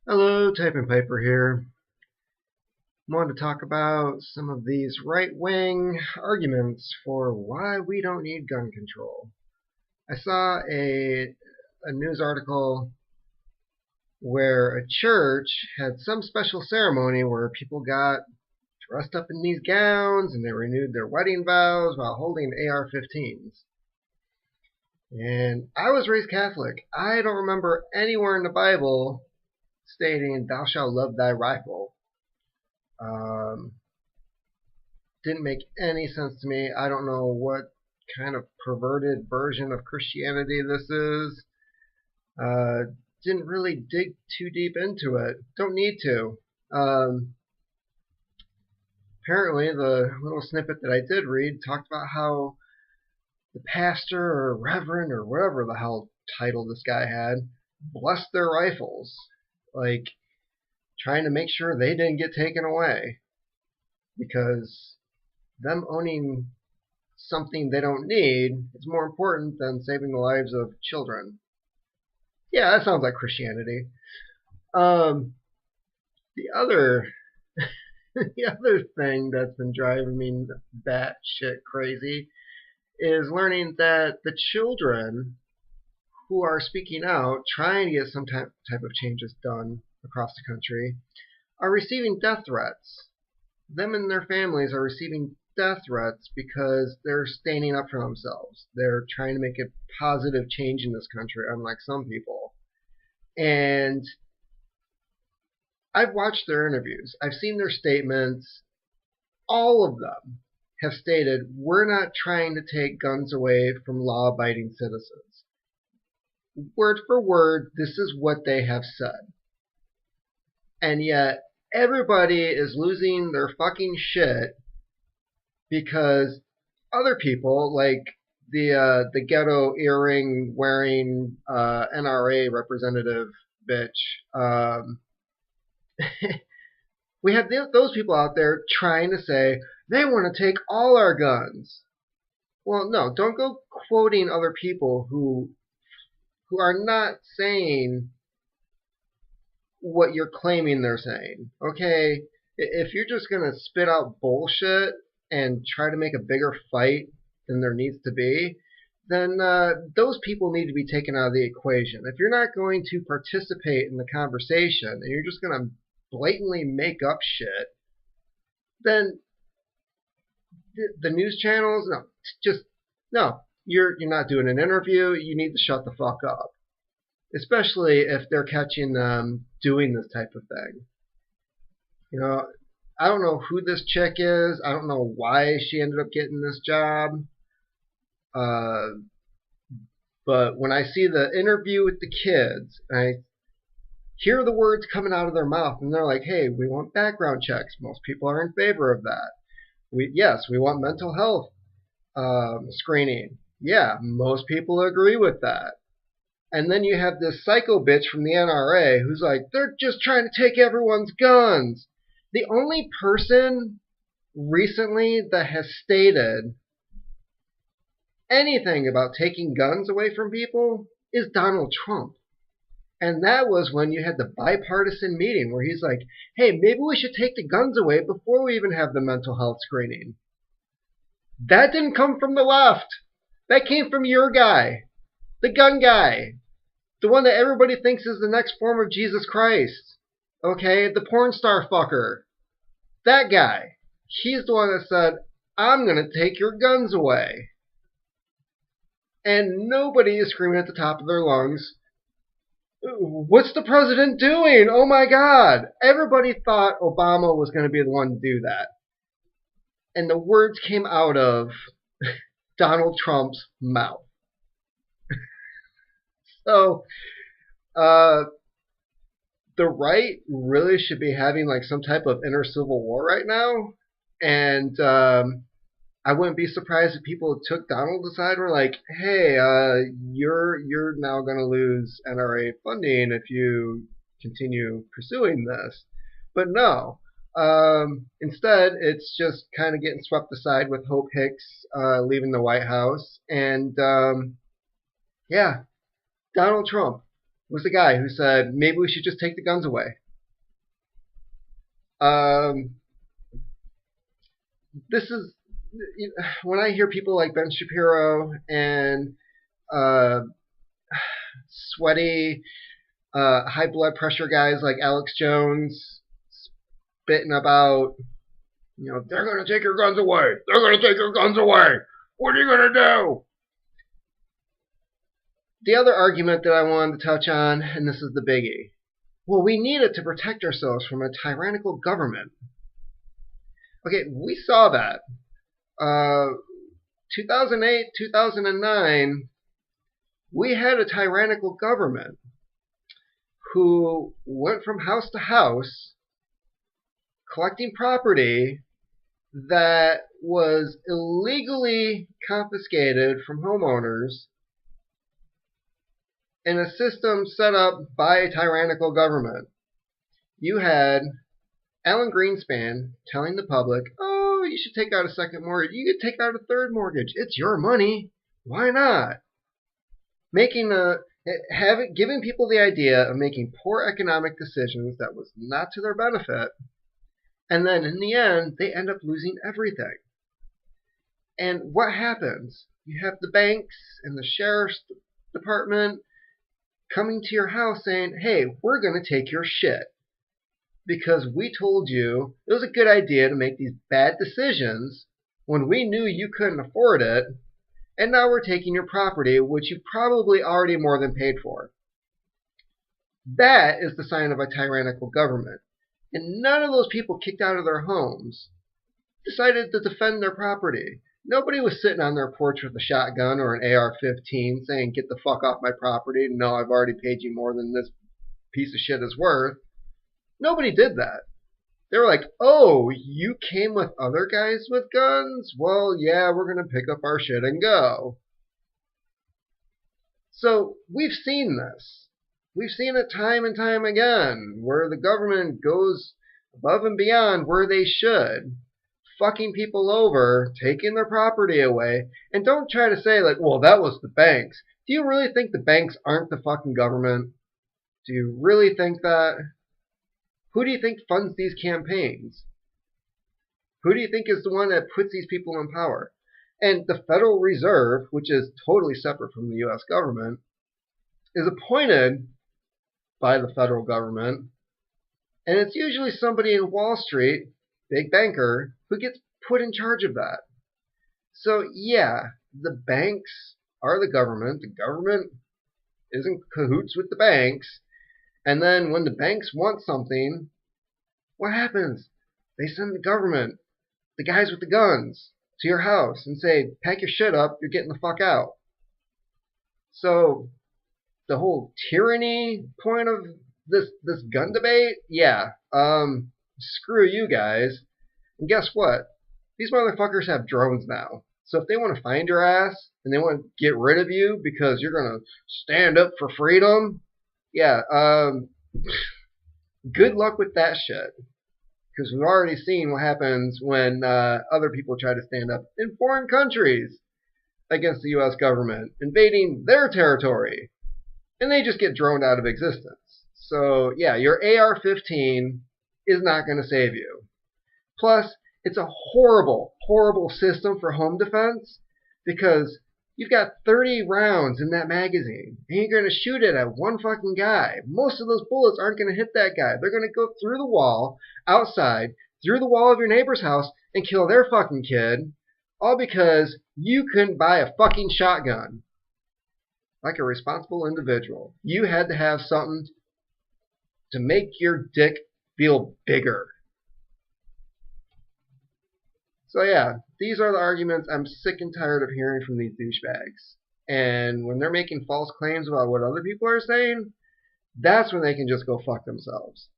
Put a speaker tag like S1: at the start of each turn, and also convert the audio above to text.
S1: Hello, Typing Piper here. I wanted to talk about some of these right-wing arguments for why we don't need gun control. I saw a news article where a church had some special ceremony where people got dressed up in these gowns and they renewed their wedding vows while holding AR-15s. And I was raised Catholic. I don't remember anywhere in the Bible stating, "Thou shalt love thy rifle." Um, didn't make any sense to me. I don't know what kind of perverted version of Christianity this is. Uh, didn't really dig too deep into it. Don't need to. Um, Apparently, the little snippet that I did read talked about how the pastor or reverend or whatever the hell title this guy had blessed their rifles, like trying to make sure they didn't get taken away because them owning something they don't need is more important than saving the lives of children. Yeah, that sounds like Christianity. Um, the other the other thing that's been driving me batshit crazy is learning that the children who are speaking out, trying to get some type of changes done across the country, are receiving death threats. Them and their families are receiving death threats because they're standing up for themselves. They're trying to make a positive change in this country, unlike some people. And I've watched their interviews, I've seen their statements. All of them have stated, we're not trying to take guns away from law abiding citizens. Word for word, this is what they have said. And yet, everybody is losing their fucking shit because other people, like the ghetto earring wearing NRA representative bitch, we have those people out there trying to say they want to take all our guns. Well, no, don't go quoting other people who are not saying what you're claiming they're saying. Okay, if you're just gonna spit out bullshit and try to make a bigger fight than there needs to be, then those people need to be taken out of the equation. If you're not going to participate in the conversation and you're just gonna blatantly make up shit, then the news channels, no, just no. You're not doing an interview. You need to shut the fuck up, especially if they're catching them doing this type of thing. You know, I don't know who this chick is. I don't know why she ended up getting this job. Uh, but when I see the interview with the kids, I hear the words coming out of their mouth, and they're like, "Hey, we want background checks. Most people are in favor of that. We want mental health screening. Yeah, most people agree with that." And then you have this psycho bitch from the NRA who's like, they're just trying to take everyone's guns. The only person recently that has stated anything about taking guns away from people is Donald Trump. And that was when you had the bipartisan meeting where he's like, hey, maybe we should take the guns away before we even have the mental health screening. That didn't come from the left. That came from your guy, the gun guy. The one that everybody thinks is the next form of Jesus Christ. Okay? The porn star fucker. That guy. He's the one that said, I'm going to take your guns away. And nobody is screaming at the top of their lungs, what's the president doing? Oh my God. Everybody thought Obama was going to be the one to do that. And the words came out of Donald Trump's mouth. So, the right really should be having like some type of inner civil war right now. And I wouldn't be surprised if people took Donald aside and were like, "Hey, you're now going to lose NRA funding if you continue pursuing this." But no. Instead, it's just kind of getting swept aside with Hope Hicks leaving the White House, and yeah, Donald Trump. was the guy who said maybe we should just take the guns away. This is when I hear people like Ben Shapiro and uh, sweaty, high blood pressure guys like Alex Jones spitting about, they're going to take your guns away. They're going to take your guns away. What are you going to do? The other argument that I wanted to touch on, and this is the biggie. Well, we need it to protect ourselves from a tyrannical government. Okay, we saw that. 2008, 2009, we had a tyrannical government who went from house to house collecting property that was illegally confiscated from homeowners in a system set up by a tyrannical government. You had Alan Greenspan telling the public, oh, you should take out a second mortgage. You could take out a third mortgage. It's your money. Why not? Giving people the idea of making poor economic decisions that was not to their benefit. And then in the end, they end up losing everything. And what happens? You have the banks and the sheriff's department coming to your house saying, hey, we're going to take your shit. Because we told you it was a good idea to make these bad decisions when we knew you couldn't afford it, and now we're taking your property, which you probably already more than paid for. That is the sign of a tyrannical government. And none of those people kicked out of their homes decided to defend their property. Nobody was sitting on their porch with a shotgun or an AR-15 saying, get the fuck off my property. No, I've already paid you more than this piece of shit is worth. Nobody did that. They were like, oh, you came with other guys with guns? Well, yeah, we're going to pick up our shit and go. So we've seen this. We've seen it time and time again, where the government goes above and beyond where they should, fucking people over, taking their property away, and don't try to say like, well, that was the banks. Do you really think the banks aren't the fucking government? Do you really think that? Who do you think funds these campaigns? Who do you think is the one that puts these people in power? And the Federal Reserve, which is totally separate from the U.S. government, is appointed by the federal government, and it's usually somebody in Wall Street, big banker, who gets put in charge of that. So yeah, the banks are the government. The government is in cahoots with the banks. And then when the banks want something, what happens? They send the government, the guys with the guns, to your house and say, pack your shit up, you're getting the fuck out. So the whole tyranny point of this gun debate, yeah, screw you guys. And guess what? These motherfuckers have drones now. So if they want to find your ass and they want to get rid of you because you're going to stand up for freedom, yeah, good luck with that shit. Because we've already seen what happens when other people try to stand up in foreign countries against the U.S. government, invading their territory. And they just get droned out of existence. So, yeah, your AR-15 is not going to save you. Plus, it's a horrible, horrible system for home defense because you've got 30 rounds in that magazine, and you're going to shoot it at one fucking guy. Most of those bullets aren't going to hit that guy. They're going to go through the wall, outside, through the wall of your neighbor's house, and kill their fucking kid, all because you couldn't buy a fucking shotgun. Like a responsible individual, you had to have something to make your dick feel bigger. So yeah, these are the arguments I'm sick and tired of hearing from these douchebags. And when they're making false claims about what other people are saying, that's when they can just go fuck themselves.